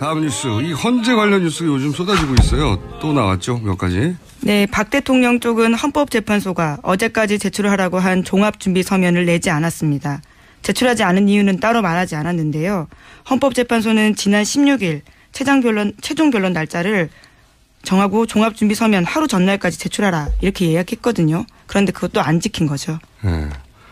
다음 뉴스. 이 헌재 관련 뉴스가 요즘 쏟아지고 있어요. 또 나왔죠. 몇 가지. 네, 박 대통령 쪽은 헌법재판소가 어제까지 제출하라고 한 종합준비 서면을 내지 않았습니다. 제출하지 않은 이유는 따로 말하지 않았는데요. 헌법재판소는 지난 16일 최종 변론 날짜를 정하고 종합준비 서면 하루 전날까지 제출하라 이렇게 예약했거든요. 그런데 그것도 안 지킨 거죠. 네.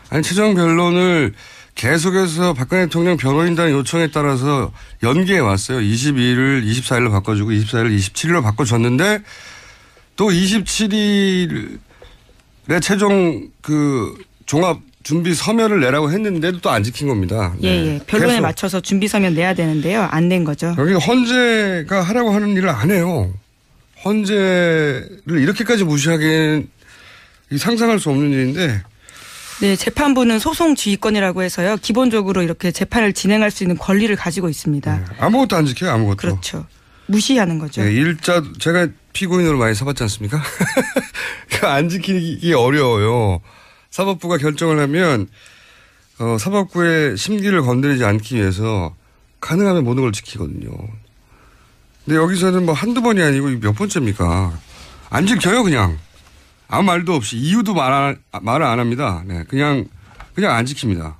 아니 최종 변론을 계속해서 박근혜 대통령 변호인단 요청에 따라서 연기해 왔어요. 22일을 24일로 바꿔주고 24일을 27일로 바꿔줬는데 또 27일에 최종 종합 준비 서면을 내라고 했는데도 또 안 지킨 겁니다. 예, 예. 변론에 맞춰서 준비 서면 내야 되는데요. 안 낸 거죠. 여기 헌재가 하라고 하는 일을 안 해요. 헌재를 이렇게까지 무시하기엔 상상할 수 없는 일인데. 네, 재판부는 소송 지휘권이라고 해서요. 기본적으로 이렇게 재판을 진행할 수 있는 권리를 가지고 있습니다. 네, 아무것도 안 지켜요. 아무것도. 그렇죠. 무시하는 거죠. 네, 제가 피고인으로 많이 서봤지 않습니까? 안 지키기 어려워요. 사법부가 결정을 하면 사법부의 심기를 건드리지 않기 위해서 가능하면 모든 걸 지키거든요. 근데 여기서는 뭐 한두 번이 아니고 몇 번째입니까? 안 지켜요 그냥. 아무 말도 없이 이유도 말을 안 합니다. 네, 그냥 안 지킵니다.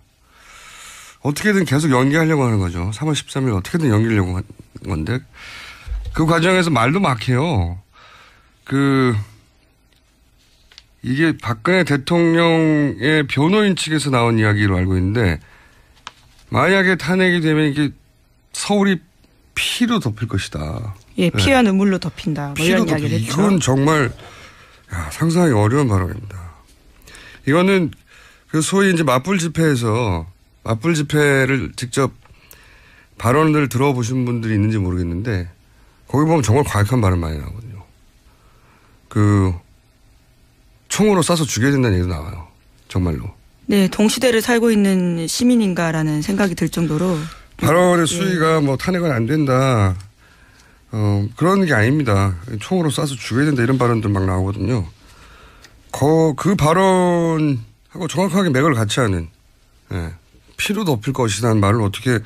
어떻게든 계속 연기하려고 하는 거죠. 3월 13일 어떻게든 연기하려고 한 건데 그 과정에서 말도 막혀요. 이게 박근혜 대통령의 변호인 측에서 나온 이야기로 알고 있는데 만약에 탄핵이 되면 이게 서울이 피로 덮일 것이다. 예, 피와 네. 눈물로 덮인다. 뭐 이런 이야기를 했죠. 이건 정말 상상하기 어려운 발언입니다. 이거는 소위 이제 맞불 집회를 직접 발언을 들어보신 분들이 있는지 모르겠는데 거기 보면 정말 과격한 발언 많이 나오거든요. 총으로 쏴서 죽여야 된다는 얘기도 나와요. 정말로. 네, 동시대를 살고 있는 시민인가라는 생각이 들 정도로. 발언의 수위가 뭐 탄핵은 안 된다. 그런 게 아닙니다. 총으로 쏴서 죽여야 된다 이런 발언들 막 나오거든요. 그 발언하고 정확하게 맥을 같이 하는 피로 덮일 것이라는 말을 어떻게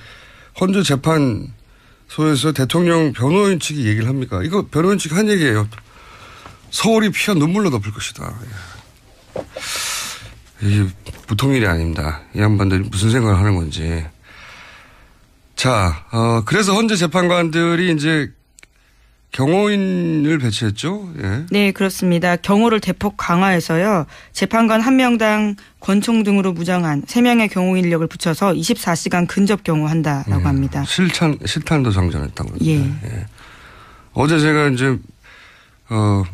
헌재 재판소에서 대통령 변호인 측이 얘기를 합니까? 이거 변호인 측이 한 얘기예요. 서울이 피와 눈물로 덮일 것이다. 이게 보통 일이 아닙니다. 이 양반들이 무슨 생각을 하는 건지. 자, 그래서 헌재 재판관들이 이제 경호인을 배치했죠? 예. 네, 그렇습니다. 경호를 대폭 강화해서요. 재판관 1명당 권총 등으로 무장한 3명의 경호 인력을 붙여서 24시간 근접 경호한다라고 합니다. 실탄도 장전했다고. 예. 예. 어제 제가 이제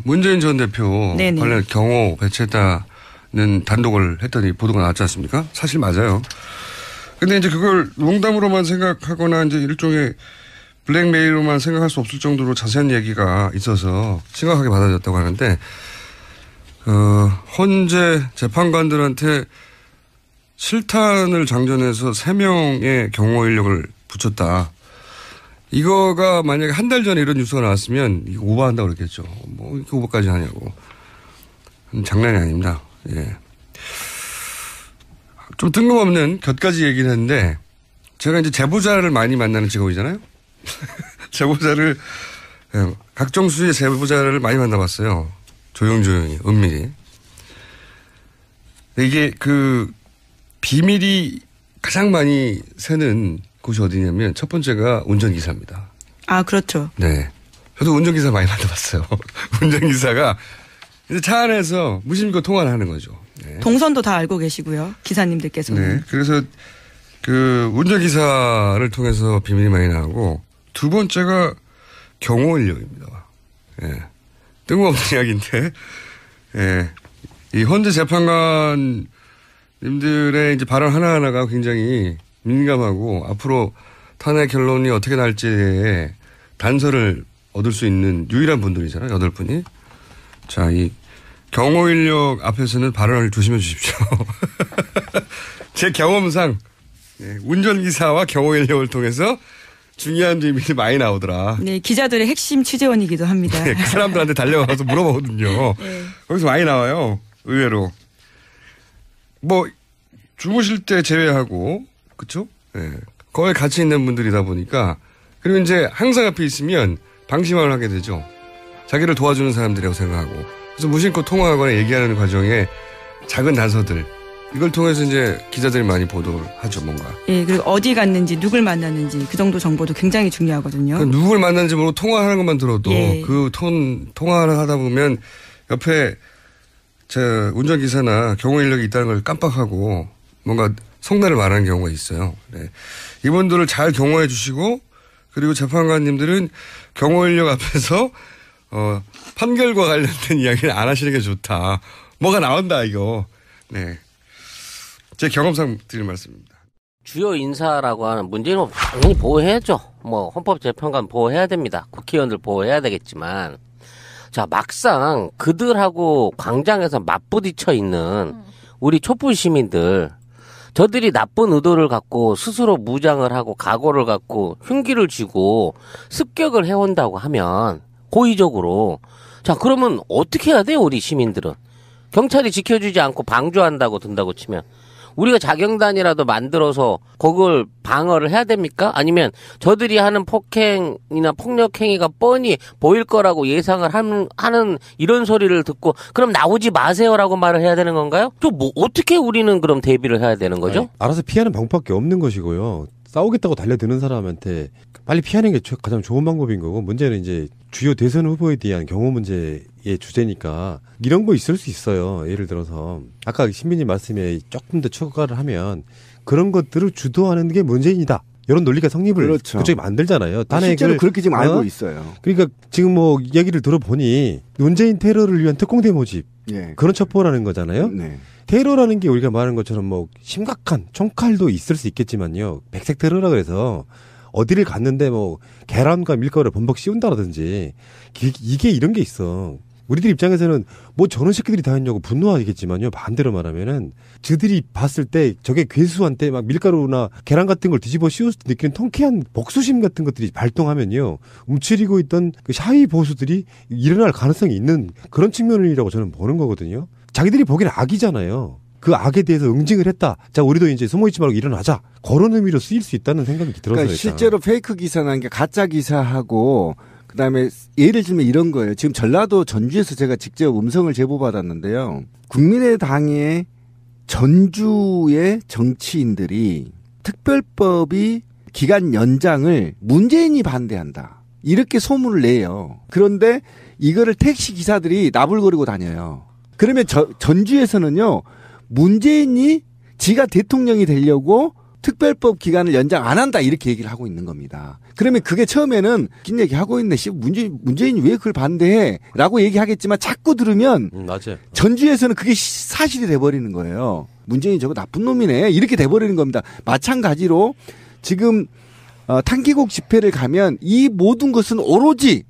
문재인 전 대표 네네. 관련 경호 배치했다는 단독을 했더니 보도가 나왔지 않습니까? 사실 맞아요. 근데 이제 그걸 농담으로만 생각하거나 이제 일종의 블랙메일로만 생각할 수 없을 정도로 자세한 얘기가 있어서 심각하게 받아들였다고 하는데, 헌재 재판관들한테 실탄을 장전해서 3명의 경호 인력을 붙였다. 이거가 만약에 한 달 전에 이런 뉴스가 나왔으면 이거 오버한다고 그랬겠죠. 뭐 이렇게 오버까지 하냐고. 장난이 아닙니다. 예. 좀 뜬금없는 곁가지 얘기를 했는데 제가 이제 제보자를 많이 만나는 직업이잖아요. 제보자를 각종 수의 제보자를 많이 만나봤어요. 조용히 은밀히. 이게 비밀이 가장 많이 새는 곳이 어디냐면 첫 번째가 운전기사입니다. 아, 그렇죠. 네. 저도 운전기사 많이 만나봤어요. 운전기사가 이제 차 안에서 무심코 통화를 하는 거죠. 네. 동선도 다 알고 계시고요. 기사님들께서는. 네. 그래서 운전기사를 통해서 비밀이 많이 나오고 두 번째가 경호 인력입니다. 예. 뜬금없는 이야기인데, 예. 이 헌재 재판관님들의 이제 발언 하나하나가 굉장히 민감하고 앞으로 탄핵 결론이 어떻게 날지에 단서를 얻을 수 있는 유일한 분들이잖아요. 8분이. 자, 이 경호 인력 앞에서는 발언을 조심해 주십시오. 제 경험상 운전기사와 경호 인력을 통해서 중요한 비밀이 많이 나오더라. 네, 기자들의 핵심 취재원이기도 합니다. 네, 그 사람들한테 달려가서 물어보거든요. 네. 거기서 많이 나와요. 의외로. 뭐 주무실 때 제외하고 그렇죠? 네. 거의 같이 있는 분들이다 보니까 그리고 이제 항상 앞에 있으면 방심을 하게 되죠. 자기를 도와주는 사람들이라고 생각하고. 그래서 무심코 통화하거나 얘기하는 과정에 작은 단서들, 이걸 통해서 이제 기자들이 많이 보도를 하죠, 뭔가. 예, 그리고 어디 갔는지, 누굴 만났는지 그 정도 정보도 굉장히 중요하거든요. 누굴 만났는지 모르고 통화하는 것만 들어도 예. 그 통화를 하다 보면 옆에 운전기사나 경호 인력이 있다는 걸 깜빡하고 뭔가 속내를 말하는 경우가 있어요. 네. 이분들을 잘 경호해 주시고 그리고 재판관님들은 경호 인력 앞에서 판결과 관련된 이야기를 안 하시는 게 좋다. 뭐가 나온다 이거. 네. 제 경험상 드리는 말씀입니다. 주요 인사라고 하는 문재인은 당연히 보호해야죠. 뭐 헌법재판관 보호해야 됩니다. 국회의원들 보호해야 되겠지만 자 막상 그들하고 광장에서 맞부딪혀 있는 우리 촛불 시민들 저들이 나쁜 의도를 갖고 스스로 무장을 하고 각오를 갖고 흉기를 쥐고 습격을 해온다고 하면 고의적으로 자 그러면 어떻게 해야 돼요 우리 시민들은 경찰이 지켜주지 않고 방조한다고 든다고 치면 우리가 자경단이라도 만들어서 그걸 방어를 해야 됩니까? 아니면 저들이 하는 폭행이나 폭력행위가 뻔히 보일 거라고 예상을 하는 이런 소리를 듣고 그럼 나오지 마세요라고 말을 해야 되는 건가요? 또 뭐 어떻게 우리는 그럼 대비를 해야 되는 거죠? 아니, 알아서 피하는 방법밖에 없는 것이고요. 싸우겠다고 달려드는 사람한테 빨리 피하는 게 가장 좋은 방법인 거고 문제는 이제 주요 대선 후보에 대한 경호 문제의 주제니까 이런 거 있을 수 있어요. 예를 들어서 아까 신민님 말씀에 조금 더 추가를 하면 그런 것들을 주도하는 게 문재인이다. 이런 논리가 성립을 그렇죠. 그쪽이 만들잖아요. 실제로 그렇게 지금 알고 있어요. 그러니까 지금 뭐 얘기를 들어보니 문재인 테러를 위한 특공대 모집 예. 그런 첩보라는 거잖아요. 네. 테러라는 게 우리가 말하는 것처럼 뭐 심각한 총칼도 있을 수 있겠지만요. 백색 테러라 그래서 어디를 갔는데 뭐 계란과 밀가루를 범벅 씌운다라든지 이게 이런 게 있어. 우리들 입장에서는 뭐 저런 새끼들이 다 했냐고 분노하겠지만요. 반대로 말하면은 저들이 봤을 때 저게 괴수한테 막 밀가루나 계란 같은 걸 뒤집어 씌웠을 때 느끼는 통쾌한 복수심 같은 것들이 발동하면요. 움츠리고 있던 그 샤이 보수들이 일어날 가능성이 있는 그런 측면이라고 저는 보는 거거든요. 자기들이 보기엔 악이잖아요. 그 악에 대해서 응징을 했다. 자, 우리도 이제 숨어있지 말고 일어나자. 그런 의미로 쓰일 수 있다는 생각이 들어서요. 그러니까 실제로 페이크 기사나 가짜 기사하고 그다음에 예를 들면 이런 거예요. 지금 전라도 전주에서 제가 직접 음성을 제보받았는데요. 국민의당의 전주의 정치인들이 특별법이 기간 연장을 문재인이 반대한다. 이렇게 소문을 내요. 그런데 이거를 택시 기사들이 나불거리고 다녀요. 그러면 전주에서는요. 문재인이 지가 대통령이 되려고 특별법 기간을 연장 안 한다 이렇게 얘기를 하고 있는 겁니다. 그러면 그게 처음에는 긴 얘기 하고 있네. 문재인이 왜 그걸 반대해? 라고 얘기하겠지만 자꾸 들으면 맞아요. 전주에서는 그게 사실이 돼버리는 거예요. 문재인이 저거 나쁜 놈이네. 이렇게 돼버리는 겁니다. 마찬가지로 지금 탄기국 집회를 가면 이 모든 것은 오로지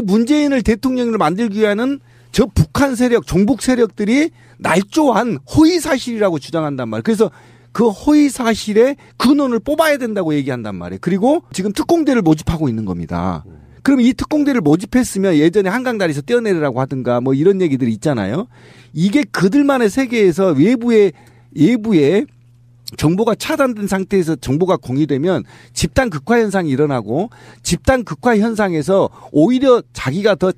문재인을 대통령으로 만들기 위한 저 북한 세력, 종북 세력들이 날조한 허위사실이라고 주장한단 말이에요. 그래서 그 허위사실의 근원을 뽑아야 된다고 얘기한단 말이에요. 그리고 지금 특공대를 모집하고 있는 겁니다. 그럼 이 특공대를 모집했으면 예전에 한강다리에서 뛰어내리라고 하든가 뭐 이런 얘기들이 있잖아요. 이게 그들만의 세계에서 외부에 정보가 차단된 상태에서 정보가 공유되면 집단 극화 현상이 일어나고 집단 극화 현상에서 오히려 자기가 더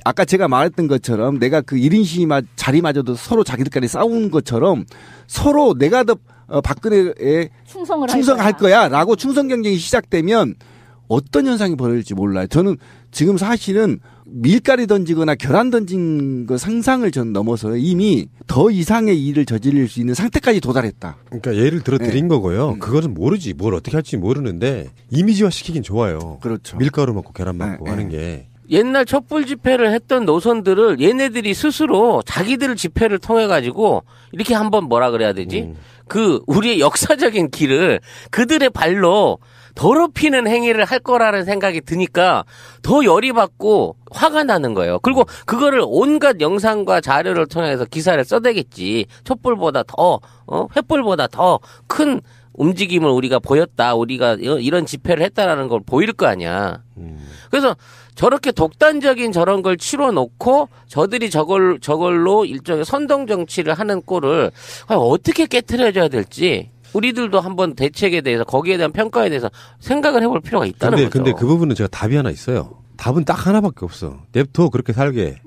아까 제가 말했던 것처럼 내가 그 1인 시위 자리마저도 서로 자기들끼리 싸우는 것처럼 서로 내가 더 박근혜에 충성할 거야 라고 충성 경쟁이 시작되면 어떤 현상이 벌어질지 몰라요. 저는 지금 사실은 밀가루 던지거나 계란 던진 거 상상을 전 넘어서 이미 더 이상의 일을 저지를 수 있는 상태까지 도달했다. 그러니까 예를 들어 드린 거고요. 그거는 모르지. 뭘 어떻게 할지 모르는데 이미지화 시키긴 좋아요. 그렇죠. 밀가루 먹고 계란 먹고 하는 게. 옛날 촛불 집회를 했던 노선들을 얘네들이 스스로 자기들 집회를 통해 가지고 이렇게 한번 뭐라 그래야 되지? 그 우리의 역사적인 길을 그들의 발로 더럽히는 행위를 할 거라는 생각이 드니까 더 열이 받고 화가 나는 거예요. 그리고 그거를 온갖 영상과 자료를 통해서 기사를 써대겠지. 촛불보다 더 횃불보다 더 큰 움직임을 우리가 보였다. 우리가 이런 집회를 했다라는 걸 보일 거 아니야. 그래서 저렇게 독단적인 저런 걸 치러놓고 저들이 저걸로 일종의 선동 정치를 하는 꼴을 어떻게 깨트려줘야 될지 우리들도 한번 대책에 대해서 거기에 대한 평가에 대해서 생각을 해볼 필요가 있다는 거죠. 근데 그 부분은 제가 답이 하나 있어요. 답은 딱 하나밖에 없어. 냅둬 그렇게 살게.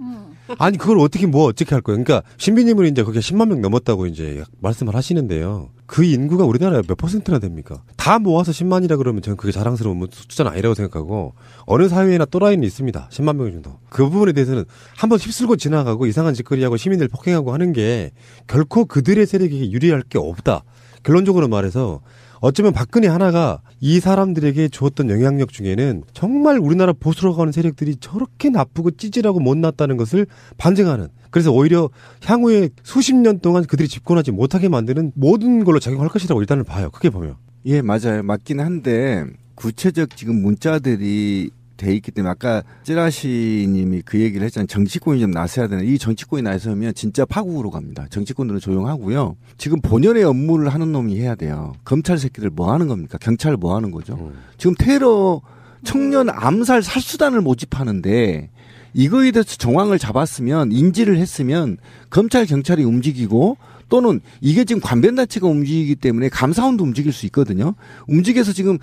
아니 그걸 어떻게 할 거예요. 그러니까 신비님은 이제 그게 10만 명 넘었다고 이제 말씀을 하시는데요. 그 인구가 우리나라에 몇 퍼센트나 됩니까? 다 모아서 10만이라 그러면 저는 그게 자랑스러운 숫자는 아니라고 생각하고 어느 사회에나 또라이는 있습니다. 10만 명 정도. 그 부분에 대해서는 한번 휩쓸고 지나가고 이상한 짓거리하고 시민들 폭행하고 하는 게 결코 그들의 세력에게 유리할 게 없다. 결론적으로 말해서 어쩌면 박근혜 하나가 이 사람들에게 주었던 영향력 중에는 정말 우리나라 보수로 가는 세력들이 저렇게 나쁘고 찌질하고 못났다는 것을 반증하는, 그래서 오히려 향후에 수십 년 동안 그들이 집권하지 못하게 만드는 모든 걸로 작용할 것이라고 일단은 봐요. 크게 보면. 예, 맞아요. 맞긴 한데 구체적 지금 문자들이 돼 있기 때문에 아까 찌라시님이 그 얘기를 했잖아요. 정치권이 좀 나서야 되는. 이 정치권이 나서면 진짜 파국으로 갑니다. 정치권들은 조용하고요. 지금 본연의 업무를 하는 놈이 해야 돼요. 검찰 새끼들 뭐 하는 겁니까? 경찰 뭐 하는 거죠? 지금 테러 청년 암살 살수단을 모집하는데 이거에 대해서 정황을 잡았으면 인지를 했으면 검찰 경찰이 움직이고 또는 이게 지금 관변단체가 움직이기 때문에 감사원도 움직일 수 있거든요. 움직여서 지금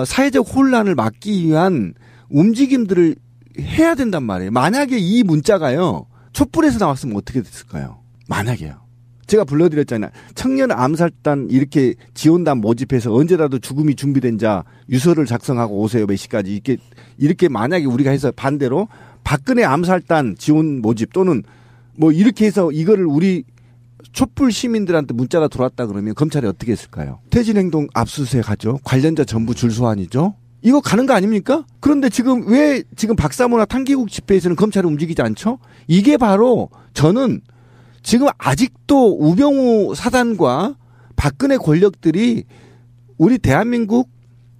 사회적 혼란을 막기 위한 움직임들을 해야 된단 말이에요. 만약에 이 문자가요, 촛불에서 나왔으면 어떻게 됐을까요? 만약에요. 제가 불러드렸잖아요. 청년 암살단 이렇게 지원단 모집해서 언제라도 죽음이 준비된 자 유서를 작성하고 오세요. 몇 시까지. 이렇게 만약에 우리가 해서 반대로 박근혜 암살단 지원 모집 또는 뭐 이렇게 해서 이거를 우리 촛불 시민들한테 문자가 들어왔다 그러면 검찰이 어떻게 했을까요? 퇴진행동 압수수색 하죠. 관련자 전부 줄소환이죠. 이거 가는 거 아닙니까? 그런데 지금 왜 지금 박사모나 탕기국 집회에서는 검찰이 움직이지 않죠? 이게 바로 저는 지금 아직도 우병우 사단과 박근혜 권력들이 우리 대한민국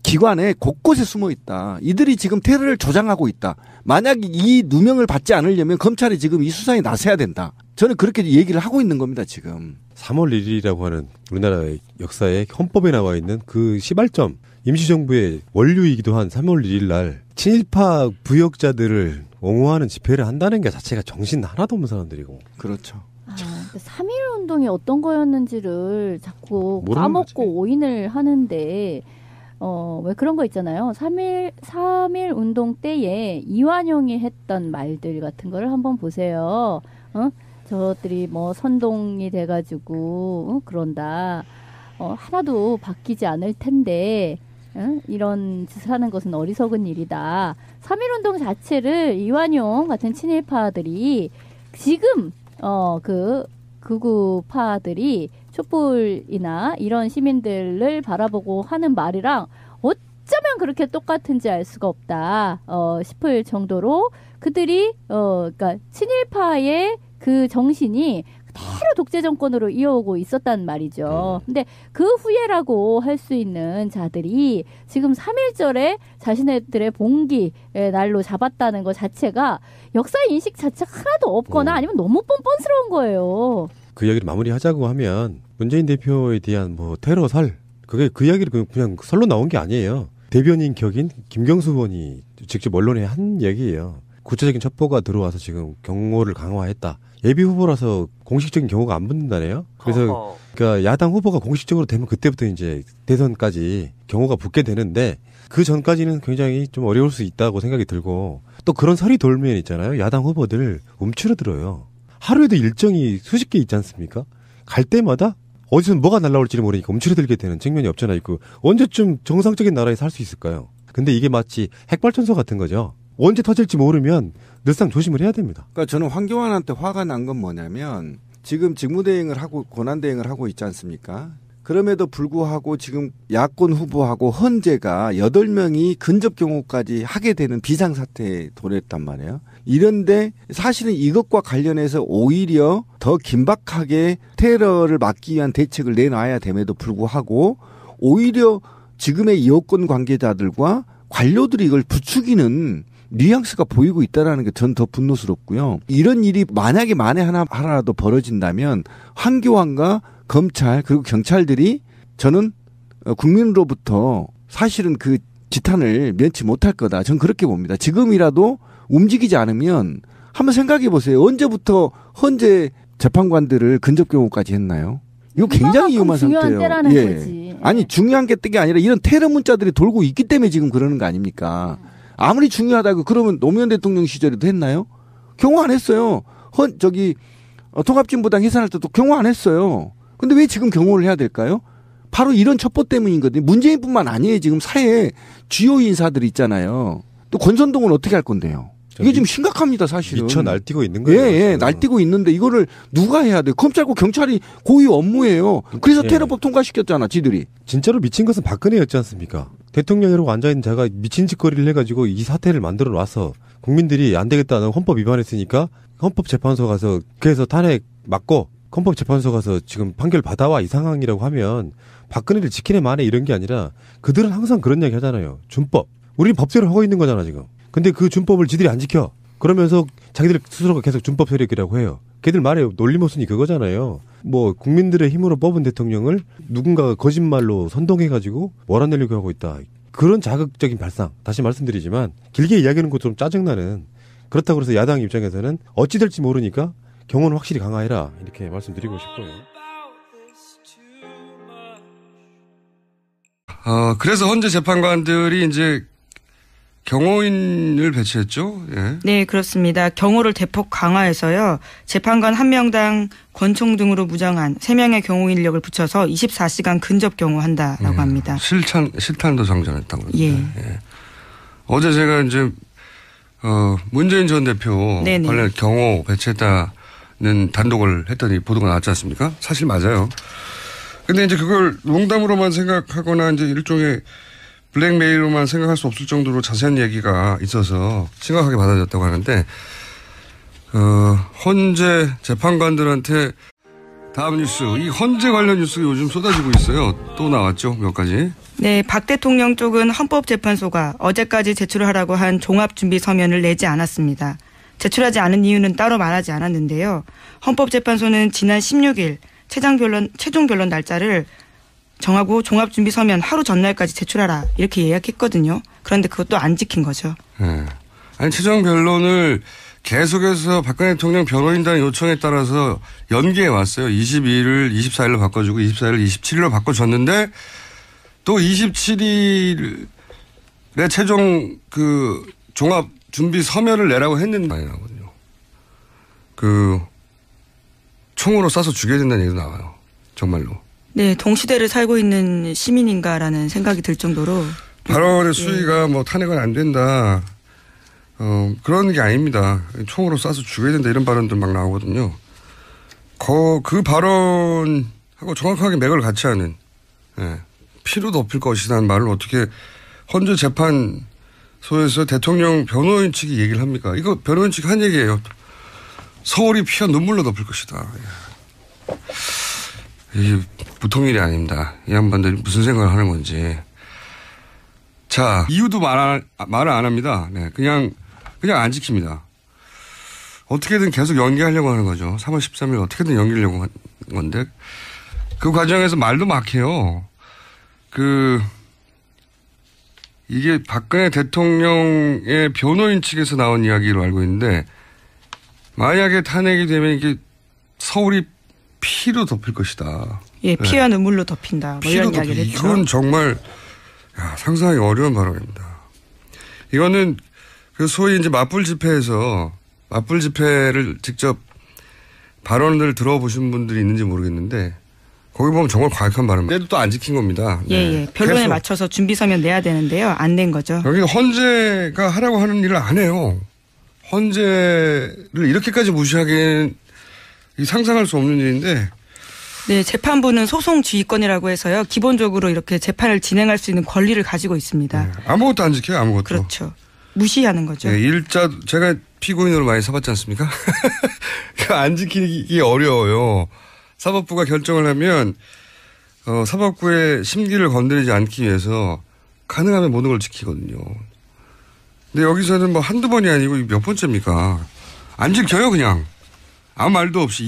기관에 곳곳에 숨어 있다. 이들이 지금 테러를 조장하고 있다. 만약에 이 누명을 받지 않으려면 검찰이 지금 이 수사에 나서야 된다. 저는 그렇게 얘기를 하고 있는 겁니다, 지금. 3월 1일이라고 하는 우리나라의 역사에 헌법에 나와 있는 그 시발점, 임시정부의 원류이기도 한 3월 1일 날 친일파 부역자들을 옹호하는 집회를 한다는 게 자체가 정신 하나도 없는 사람들이고. 그렇죠. 3.1 운동이 어떤 거였는지를 자꾸 까먹고 오인을 하는데, 왜 그런 거 있잖아요. 3.1 운동 때에 이완용이 했던 말들 같은 거를 한번 보세요. 저들이 뭐 선동이 돼가지고, 그런다. 하나도 바뀌지 않을 텐데, 이런 짓을 하는 것은 어리석은 일이다. 3.1 운동 자체를 이완용 같은 친일파들이 지금, 극우파들이 촛불이나 이런 시민들을 바라보고 하는 말이랑 어쩌면 그렇게 똑같은지 알 수가 없다 싶을 정도로 그들이 그러니까 친일파의 그 정신이 그대로 독재 정권으로 이어오고 있었단 말이죠. 근데 그 후예라고 할 수 있는 자들이 지금 3.1절에 자신들의 봉기 날로 잡았다는 것 자체가 역사 인식 자체가 하나도 없거나 아니면 너무 뻔뻔스러운 거예요. 그 이야기를 마무리하자고 하면 문재인 대표에 대한 뭐 테러설, 그게 그 이야기를 그냥 설로 나온 게 아니에요. 대변인 격인 김경수 의원이 직접 언론에 한 얘기예요. 구체적인 첩보가 들어와서 지금 경호를 강화했다. 예비 후보라서 공식적인 경호가 안 붙는다네요. 그래서 그러니까 야당 후보가 공식적으로 되면 그때부터 이제 대선까지 경호가 붙게 되는데 그 전까지는 굉장히 좀 어려울 수 있다고 생각이 들고, 또 그런 설이 돌면 있잖아요. 야당 후보들 움츠러들어요. 하루에도 일정이 수십 개 있지 않습니까? 갈 때마다 어디서 뭐가 날라올지 모르니까 움츠러들게 되는 측면이 없잖아 있고, 언제쯤 정상적인 나라에 살 수 있을까요? 근데 이게 마치 핵발전소 같은 거죠. 언제 터질지 모르면 늘상 조심을 해야 됩니다. 그러니까 저는 황교안한테 화가 난 건 뭐냐면 지금 직무대행을 하고 권한대행을 하고 있지 않습니까? 그럼에도 불구하고 지금 야권 후보하고 헌재가 8명이 근접 경호까지 하게 되는 비상사태에 도래했단 말이에요. 이런데 사실은 이것과 관련해서 오히려 더 긴박하게 테러를 막기 위한 대책을 내놔야 됨에도 불구하고 오히려 지금의 여권 관계자들과 관료들이 이걸 부추기는 뉘앙스가 보이고 있다는 게 전 더 분노스럽고요. 이런 일이 만약에 만에 하나라도 벌어진다면 황교안과 검찰 그리고 경찰들이 저는 국민으로부터 사실은 그 지탄을 면치 못할 거다. 전 그렇게 봅니다. 지금이라도 움직이지 않으면 한번 생각해 보세요. 언제부터 헌재 재판관들을 근접경호까지 했나요? 이거 굉장히 위험한 중요한 상태예요. 때라는 거지. 아니 중요한 게 아니라 이런 테러 문자들이 돌고 있기 때문에 지금 그러는 거 아닙니까? 아무리 중요하다고 그러면 노무현 대통령 시절에도 했나요? 경호 안 했어요. 통합진보당 해산할 때도 경호 안 했어요. 근데 왜 지금 경호를 해야 될까요? 바로 이런 첩보 때문이거든요. 문재인뿐만 아니에요. 지금 사회에 주요 인사들이 있잖아요. 또 권선동은 어떻게 할 건데요? 이게 지금 심각합니다, 사실은. 미쳐 날뛰고 있는 거예요. 예, 날뛰고 있는데 이거를 누가 해야 돼요? 검찰과 경찰이 고유 업무예요. 그래서 예. 테러법 통과시켰잖아, 지들이. 진짜로 미친 것은 박근혜였지 않습니까? 대통령이라고 앉아있는 자가 미친 짓거리를 해가지고 이 사태를 만들어 놔서 국민들이 안 되겠다는 헌법 위반했으니까 헌법재판소 가서 그래서 탄핵 맞고 헌법재판소 가서 지금 판결 받아와 이 상황이라고 하면 박근혜를 지키네 마네 이런 게 아니라 그들은 항상 그런 얘기 하잖아요. 준법. 우리 법대로 하고 있는 거잖아 지금. 근데 그 준법을 지들이 안 지켜. 그러면서 자기들 스스로가 계속 준법 세력이라고 해요. 걔들 말에 논리모순이 그거잖아요. 뭐 국민들의 힘으로 뽑은 대통령을 누군가가 거짓말로 선동해가지고 몰아내려고 하고 있다. 그런 자극적인 발상. 다시 말씀드리지만 길게 이야기하는 것도 좀 짜증나는. 그렇다고 해서 야당 입장에서는 어찌 될지 모르니까 경호는 확실히 강화해라. 이렇게 말씀드리고 싶고요. 그래서 헌재 재판관들이 이제 경호인을 배치했죠. 예. 네, 그렇습니다. 경호를 대폭 강화해서요. 재판관 1명당 권총 등으로 무장한 3명의 경호인 인력을 붙여서 24시간 근접 경호한다라고 합니다. 실탄도 장전했다고 그러는데. 예. 예. 어제 제가 이제 문재인 전 대표 네네. 관련 경호 배치했다는 단독을 했더니 보도가 나왔지 않습니까? 사실 맞아요. 근데 이제 그걸 농담으로만 생각하거나 이제 일종의 블랙메일로만 생각할 수 없을 정도로 자세한 얘기가 있어서 심각하게 받아들였다고 하는데, 헌재 재판관들한테 다음 뉴스, 이 헌재 관련 뉴스가 요즘 쏟아지고 있어요. 또 나왔죠, 몇 가지. 네, 박 대통령 쪽은 헌법재판소가 어제까지 제출하라고 한 종합준비 서면을 내지 않았습니다. 제출하지 않은 이유는 따로 말하지 않았는데요. 헌법재판소는 지난 16일 최종 변론 날짜를 정하고 종합준비 서면 하루 전날까지 제출하라 이렇게 예약했거든요. 그런데 그것도 안 지킨 거죠. 네. 아니 최종 변론을 계속해서 박근혜 대통령 변호인단 요청에 따라서 연기해 왔어요. 22일을 24일로 바꿔주고 24일을 27일로 바꿔줬는데 또 27일에 최종 종합 준비 서면을 내라고 했는데 많이 나거든요. 총으로 쏴서 죽여야 된다는 얘기도 나와요. 정말로. 네, 동시대를 살고 있는 시민인가라는 생각이 들 정도로. 발언의 수위가 뭐 탄핵은 안 된다. 그런 게 아닙니다. 총으로 쏴서 죽여야 된다 이런 발언들 막 나오거든요. 그 발언하고 정확하게 맥을 같이 하는, 피로 덮일 것이라는 말을 어떻게 헌재 재판소에서 대통령 변호인 측이 얘기를 합니까? 이거 변호인 측이 한 얘기예요. 서울이 피와 눈물로 덮일 것이다. 이게 보통 일이 아닙니다. 이 양반들이 무슨 생각을 하는 건지. 자, 이유도 말을 안 합니다. 네, 그냥 안 지킵니다. 어떻게든 계속 연기하려고 하는 거죠. 3월 13일 어떻게든 연기하려고 한 건데, 그 과정에서 말도 막혀요. 이게 박근혜 대통령의 변호인 측에서 나온 이야기로 알고 있는데, 만약에 탄핵이 되면 이게 서울이 피로 덮일 것이다. 예, 피와 눈물로 덮인다. 뭐 이런 이야기를 했죠. 이건 정말 상상하기 어려운 발언입니다. 이거는 소위 이제 맞불 집회를 직접 발언을 들어보신 분들이 있는지 모르겠는데 거기 보면 정말 과격한 발언. 그래도 또 안 지킨 겁니다. 예. 변론에 맞춰서 준비 서면 내야 되는데요. 안 낸 거죠. 여기 헌재가 하라고 하는 일을 안 해요. 헌재를 이렇게까지 무시하기에는 상상할 수 없는 일인데. 네, 재판부는 소송지휘권이라고 해서요. 기본적으로 이렇게 재판을 진행할 수 있는 권리를 가지고 있습니다. 네, 아무것도 안 지켜요. 아무것도. 그렇죠. 무시하는 거죠. 네, 제가 피고인으로 많이 사봤지 않습니까? 안 지키기 어려워요. 사법부가 결정을 하면 사법부의 심기를 건드리지 않기 위해서 가능하면 모든 걸 지키거든요. 근데 여기서는 뭐 한두 번이 아니고 몇 번째입니까? 안 지켜요 그냥. 아무 말도 없이.